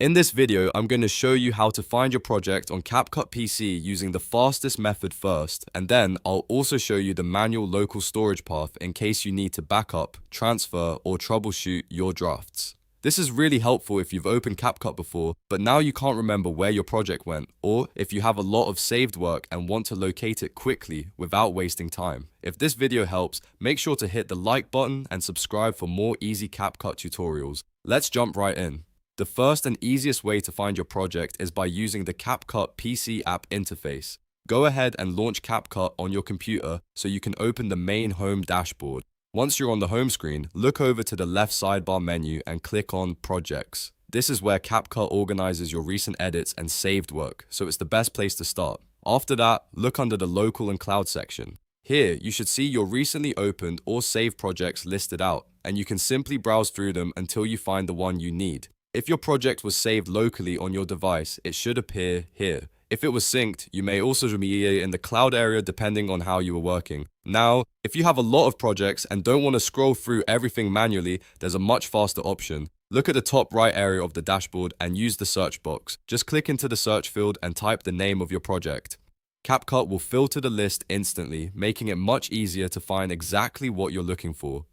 In this video, I'm going to show you how to find your project on CapCut PC using the fastest method first, and then I'll also show you the manual local storage path in case you need to backup, transfer, or troubleshoot your drafts. This is really helpful if you've opened CapCut before, but now you can't remember where your project went, or if you have a lot of saved work and want to locate it quickly without wasting time. If this video helps, make sure to hit the like button and subscribe for more easy CapCut tutorials. Let's jump right in. The first and easiest way to find your project is by using the CapCut PC app interface. Go ahead and launch CapCut on your computer so you can open the main home dashboard. Once you're on the home screen, look over to the left sidebar menu and click on Projects. This is where CapCut organizes your recent edits and saved work, so it's the best place to start. After that, look under the Local and Cloud section. Here, you should see your recently opened or saved projects listed out, and you can simply browse through them until you find the one you need. If your project was saved locally on your device, it should appear here. If it was synced, you may also be in the cloud area depending on how you were working. Now, if you have a lot of projects and don't want to scroll through everything manually, there's a much faster option. Look at the top right area of the dashboard and use the search box. Just click into the search field and type the name of your project. CapCut will filter the list instantly, making it much easier to find exactly what you're looking for.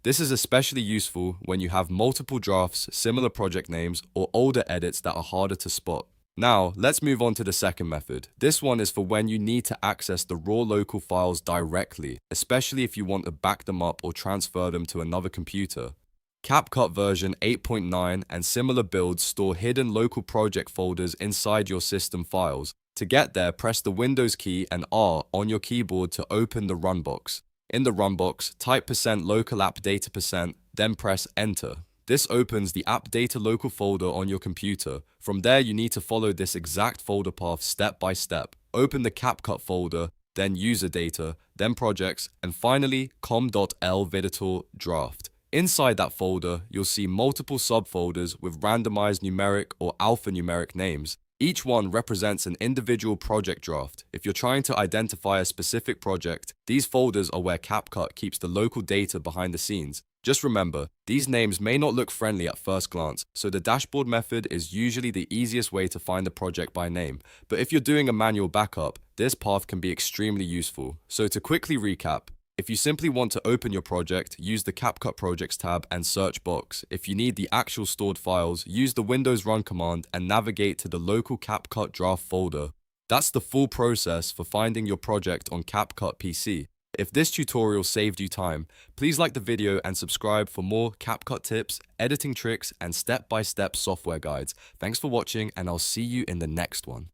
This is especially useful when you have multiple drafts, similar project names, or older edits that are harder to spot. Now, let's move on to the second method. This one is for when you need to access the raw local files directly, especially if you want to back them up or transfer them to another computer. CapCut version 8.9 and similar builds store hidden local project folders inside your system files. To get there, press the Windows key and R on your keyboard to open the Run box. In the Run box, type %local app data%, then press Enter. This opens the app data local folder on your computer. From there, you need to follow this exact folder path step by step. Open the CapCut folder, then user data, then projects, and finally Com.Lveditor.Draft. Inside that folder, you'll see multiple subfolders with randomized numeric or alphanumeric names. Each one represents an individual project draft. If you're trying to identify a specific project, these folders are where CapCut keeps the local data behind the scenes. Just remember, these names may not look friendly at first glance, so the dashboard method is usually the easiest way to find the project by name. But if you're doing a manual backup, this path can be extremely useful. So to quickly recap, if you simply want to open your project, use the CapCut Projects tab and search box. If you need the actual stored files, use the Windows Run command and navigate to the local CapCut draft folder. That's the full process for finding your project on CapCut PC. If this tutorial saved you time, please like the video and subscribe for more CapCut tips, editing tricks, and step-by-step software guides. Thanks for watching, and I'll see you in the next one.